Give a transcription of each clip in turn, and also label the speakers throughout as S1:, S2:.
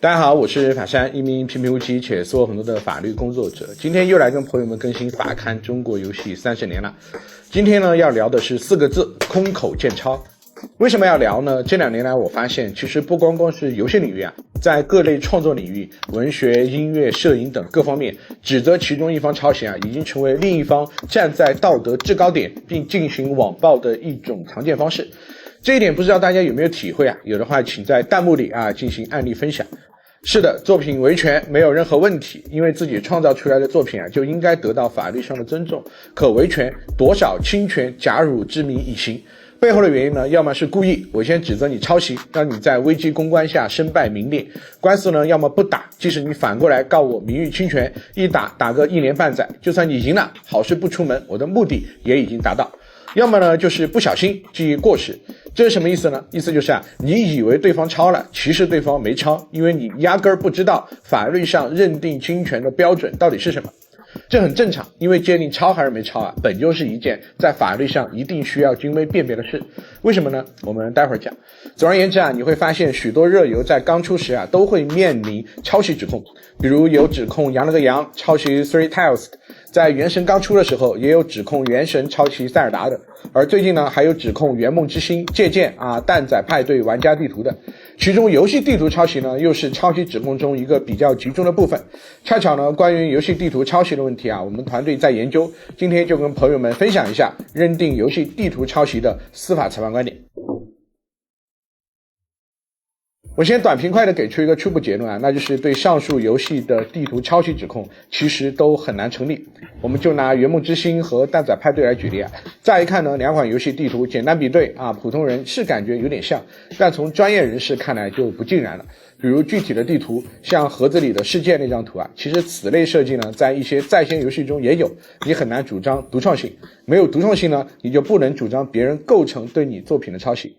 S1: 大家好，我是法山，一名平平无奇且做很多的法律工作者。今天又来跟朋友们更新法刊中国游戏30年了。今天呢要聊的是4個字：空口見抄。為什麼要聊呢？這2年來我發現，其實不光光是遊戲領域啊，在各類創作領域，文學、音樂、攝影等各方面，指責其中一方抄襲啊，已經成為另一方站在道德制高點並進行網暴的一種常見方式。這一點不知道大家有沒有體會啊？有的話請在彈幕裡進行案例分享。是的，作品維權沒有任何問題，因為自己創造出來的作品就應該得到法律上的尊重。可維權多少侵權假辱之名已行，背後的原因呢，要麼是故意，我先指責你抄襲，讓你在危機公關下身敗名裂。官司呢，要麼不打，即使你反過來告我名譽侵權，一打個1年半載，就算你贏了，好事不出門，我的目的也已經達到。要麼呢，就是不小心記憶過失。這是什麼意思呢？意思就是你以為對方抄了，其實對方沒抄，因為你壓根兒不知道法律上認定侵權的標準到底是什麼。這很正常，因為界定抄還是沒抄本就是一件在法律上一定需要均微辨別的事。為什麼呢？我們待會兒講。總而言之你會發現許多熱遊在剛出時都會面臨抄襲指控，比如有指控羊了個羊抄襲 Three Tiles 的，在原神剛出的時候也有指控原神抄襲塞爾達的，而最近呢還有指控圓夢之星借鑑蛋仔派對玩家地圖的。其中遊戲地圖抄襲呢，又是抄襲指控中一個比較集中的部分。恰巧呢，關於遊戲地圖抄襲的問題我們團隊在研究，今天就跟朋友們分享一下認定遊戲地圖抄襲的司法裁判觀點。我先短平快的給出一個初步結論那就是對上述遊戲的地圖抄襲指控其實都很難成立。我們就拿圓夢之星和蛋仔派對來舉例乍一看呢，兩款遊戲地圖簡單比對普通人是感覺有點像，但從專業人士看來就不盡然了。比如具體的地圖，像盒子裡的世界那張圖其實此類設計呢，在一些在線遊戲中也有，你很難主張獨創性。沒有獨創性呢，你就不能主張別人構成對你作品的抄襲。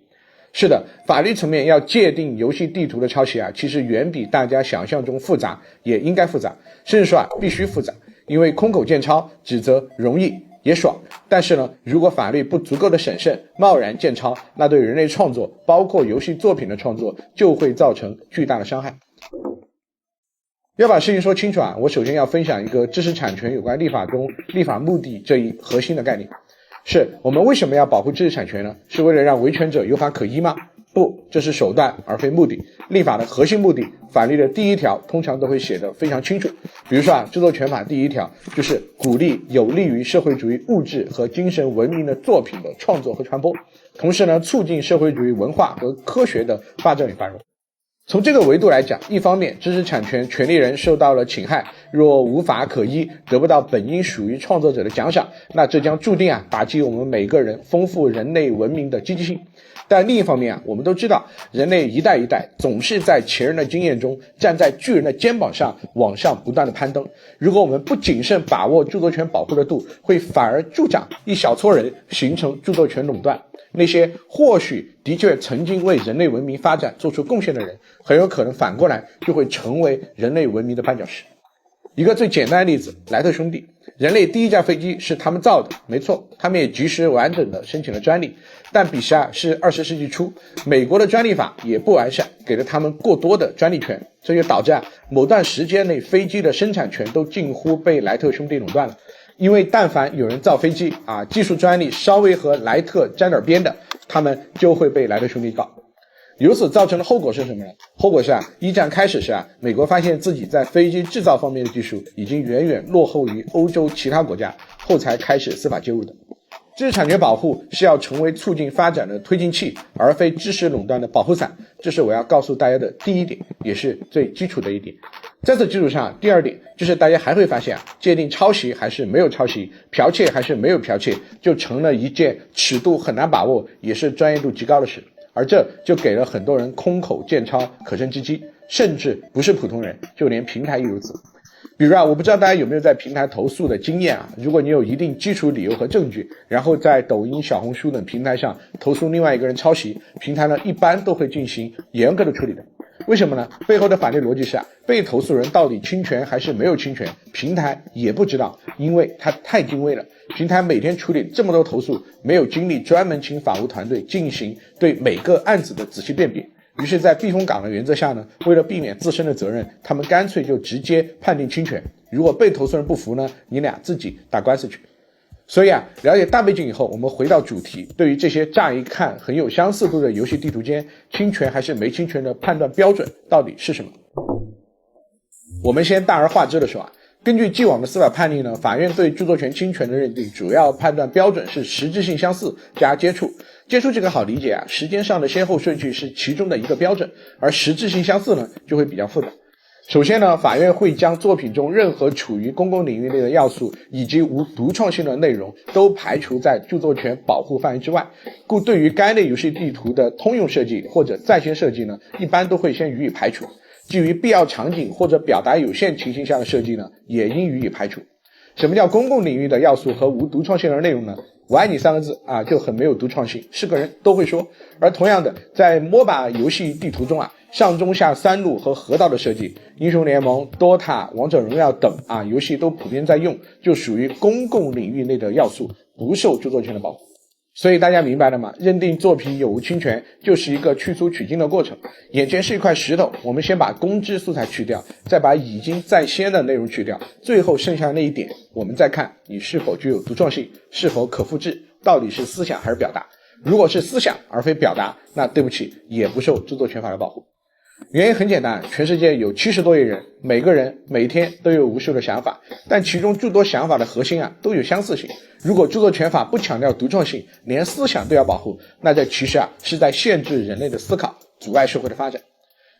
S1: 是的，法律層面要界定遊戲地圖的抄襲其實遠比大家想象中複雜，也應該複雜，甚至說必須複雜。因為空口見抄，指責容易也爽，但是呢，如果法律不足夠的審慎，貿然見抄，那對人類創作，包括遊戲作品的創作，就會造成巨大的傷害。要把事情說清楚我首先要分享一個知識產權有關立法中立法目的這一核心的概念。是我們為什麼要保護知識產權呢？是為了讓維權者有法可依嗎？不，這是手段而非目的。立法的核心目的，法律的第1條通常都會寫得非常清楚。比如說著作權法第1條就是鼓勵有利於社會主義物質和精神文明的作品的創作和傳播，同時呢，促進社會主義文化和科學的發展與繁榮。從這個維度來講，一方面知識產權權利人受到了侵害，若無法可依，得不到本應屬於創作者的獎賞，那這將注定打擊我們每個人豐富人類文明的積極性。但另一方面我們都知道，人類一代一代總是在前人的經驗中站在巨人的肩膀上往上不斷的攀登。如果我們不謹慎把握著作權保護的度，會反而助長一小撮人形成著作權壟斷。那些或許的確曾經為人類文明發展做出貢獻的人，很有可能反過來就會成為人類文明的絆腳石。一個最簡單的例子，萊特兄弟，人類第一架飛機是他們造的，沒錯，他們也及時完整的申請了專利。但彼時是20世紀初，美國的專利法也不完善，給了他們過多的專利權，這就導致某段時間內飛機的生產權都近乎被萊特兄弟壟斷了。因為但凡有人造飛機技術專利稍微和萊特沾點邊的，他們就會被萊特兄弟告。由此造成的後果是什麼呢？後果是一戰開始時美國發現自己在飛機制造方面的技術已經遠遠落後於歐洲其他國家，後才開始司法介入的。知識產權保護是要成為促進發展的推進器，而非知識壟斷的保護傘，這是我要告訴大家的第一點，也是最基礎的一點。在此基礎上，第二點就是大家還會發現界定抄襲還是沒有抄襲，剽竊還是沒有剽竊，就成了一件尺度很難把握，也是專業度極高的事。而這就給了很多人空口見抄可乘之機，甚至不是普通人，就連平台亦如此。比如我不知道大家有沒有在平台投訴的經驗如果你有一定基礎理由和證據，然後在抖音、小紅書等平台上投訴另外一個人抄襲，平台呢一般都會進行嚴格的處理的。為什麼呢？背後的法律邏輯是被投訴人到底侵權還是沒有侵權，平台也不知道，因為它太精微了。平台每天處理這麼多投訴，沒有精力專門請法務團隊進行對每個案子的仔細辨別。於是在避風港的原則下呢，為了避免自身的責任，他們乾脆就直接判定侵權，如果被投訴人不服呢，你倆自己打官司去。所以了解大背景以後，我們回到主题，对于這些乍一看很有相似度的遊戲地圖間，侵權還是沒侵權的判斷標準到底是什麼？我們先大而化之的說根據既往的司法判例呢，法院對著作權侵權的認定主要判斷標準是實質性相似加接觸。接觸這個好理解時間上的先後順序是其中的一個標準，而實質性相似呢就會比較複雜。首先呢，法院會將作品中任何處於公共領域內的要素以及無獨創性的內容都排除在著作權保護範圍之外，故對於該類遊戲地圖的通用設計或者在線設計呢，一般都會先予以排除。基於必要場景或者表達有限情形下的設計呢，也應予以排除。什麼叫公共領域的要素和無獨創性的內容呢？我愛你三個字就很沒有獨創性，是個人都會說。而同樣的，在 MOBA 遊戲地圖中上中下三路和河道的設計，英雄聯盟、DOTA、王者榮耀等遊戲都普遍在用，就屬於公共領域內的要素，不受著作權的保護。所以大家明白了嗎？認定作品有無侵權就是一個去粗取精的過程。眼前是一塊石頭，我們先把公知素材去掉，再把已經在先的內容去掉，最後剩下那一點，我們再看你是否具有獨創性，是否可複製，到底是思想還是表達。如果是思想而非表達，那對不起，也不受著作權法的保護。原因很簡單，全世界有70多億人，每個人每天都有無數的想法，但其中諸多想法的核心都有相似性。如果著作權法不強調獨創性，連思想都要保護，那這其實是在限制人類的思考，阻礙社會的發展。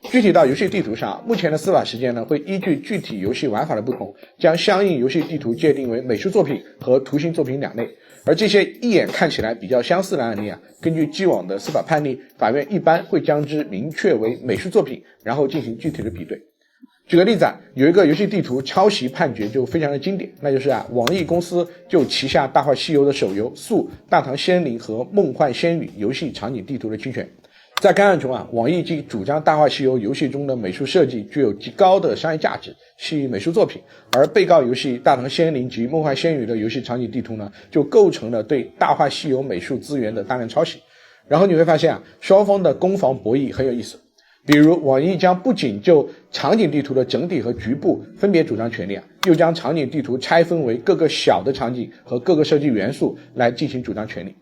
S1: 具體到遊戲地圖上，目前的司法實踐呢，會依據具體遊戲玩法的不同，將相應遊戲地图界定為美術作品和圖形作品兩類。而這些一眼看起來比較相似的案例根據既往的司法判例，法院一般會將之明確為美術作品，然後進行具體的比對。舉個例子有一個遊戲地圖抄襲判決就非常的經典，那就是網易公司就旗下《大話西遊》的手遊《素》、《大唐仙靈》和《夢幻仙語》遊戲場景地圖的侵权。在該案中網易既主張《大話西遊》遊戲中的美術設計具有極高的商業價值，係美術作品，而被告遊戲《大唐仙靈》及《夢幻仙語》的遊戲場景地圖呢，就構成了對《大話西遊》美術資源的大量抄襲。然後你會發現雙方的攻防博弈很有意思。比如網易將不僅就場景地圖的整體和局部分別主張權利又將場景地圖拆分為各個小的場景和各個設計元素來進行主張權利。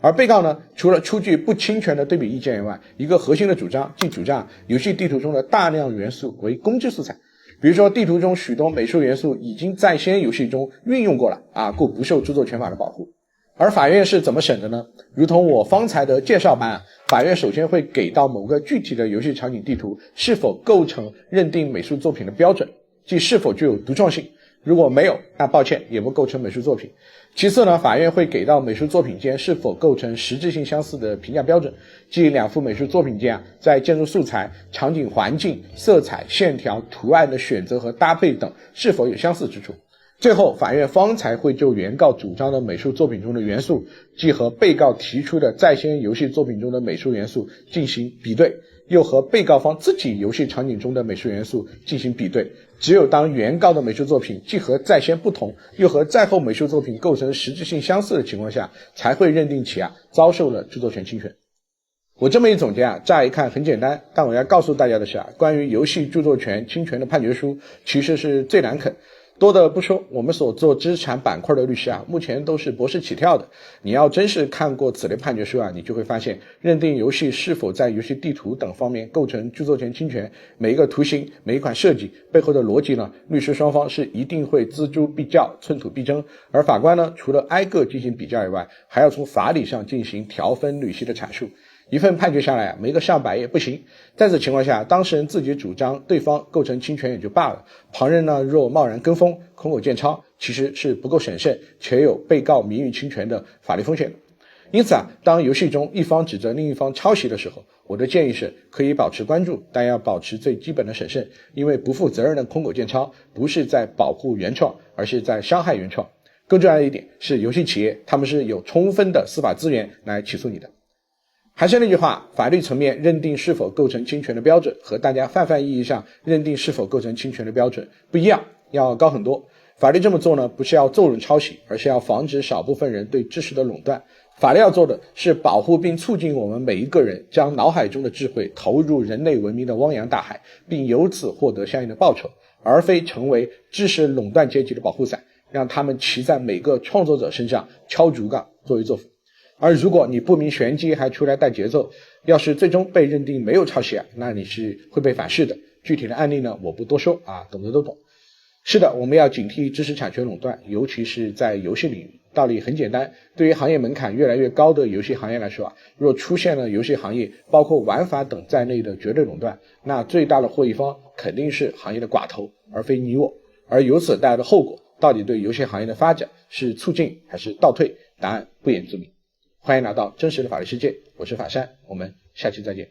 S1: 而被告呢，除了出具不侵權的對比意見以外，一個核心的主張即主張遊戲地圖中的大量元素為公知素材，比如說地圖中許多美術元素已經在先遊戲中運用過了故不受著作權法的保護。而法院是怎麼審的呢？如同我方才的介紹般法院首先會給到某個具體的遊戲場景地圖是否構成認定美術作品的標準，即是否具有獨創性。如果沒有，那抱歉，也不構成美術作品。其次呢，法院會給到美術作品間是否構成實質性相似的評價標準，即兩幅美術作品間在建築素材、場景環境、色彩、線條、圖案的選擇和搭配等是否有相似之處。最後，法院方才會就原告主張的美術作品中的元素，即和被告提出的在先遊戲作品中的美術元素進行比對，又和被告方自己遊戲場景中的美術元素進行比对。只有當原告的美術作品既和在先不同，又和在後美術作品構成實質性相似的情況下，才會認定其遭受了著作權侵權。我這麼一總結乍一看很簡單，但我要告訴大家的是關於遊戲著作權侵權的判決書其實是最難啃。多的不說，我們所做知識產板塊的律師目前都是博士起跳的。你要真是看過此類判決書你就會發現，認定遊戲是否在遊戲地圖等方面構成著作權侵權，每一個圖形、每一款設計背後的邏輯呢，律師雙方是一定會錙銖必較、寸土必爭。而法官呢，除了挨個進行比較以外，還要從法理上進行條分縟析的闡述。一份判決下來沒個上百頁不行。在此情況下，當事人自己主張對方構成侵權也就罷了，旁人呢若貿然跟風、空口見抄，其實是不夠審慎，且有被告名譽侵權的法律風險。因此當遊戲中一方指責另一方抄襲的時候，我的建議是可以保持關注，但要保持最基本的審慎，因為不負責任的空口見抄不是在保護原創，而是在傷害原創。更重要的一點是，遊戲企業他們是有充分的司法資源來起訴你的。還是那句話，法律層面認定是否構成侵權的標準和大家泛泛意義上認定是否構成侵權的標準不一樣，要高很多。法律這麼做呢，不是要揍人抄襲，而是要防止少部分人對知識的壟斷。法律要做的是保護並促進我們每一個人將腦海中的智慧投入人類文明的汪洋大海，並由此獲得相應的報酬，而非成為知識壟斷階級的保護傘，讓他們騎在每個創作者身上敲竹槓作威作福。而如果你不明玄機還出來帶節奏，要是最終被認定沒有抄襲那你是會被反噬的。具體的案例呢，我不多说懂的都懂。是的，我們要警惕知识產權壟斷，尤其是在遊戲領域。道理很簡單，對於行業門檻越來越高的遊戲行業來說若出現了遊戲行業包括玩法等在內的絕對壟斷，那最大的獲益方肯定是行業的寡頭，而非你我。而由此帶來的後果，到底對遊戲行業的發展是促進還是倒退？答案不言自明。歡迎來到真實的法律世界，我是法山，我們下期再見。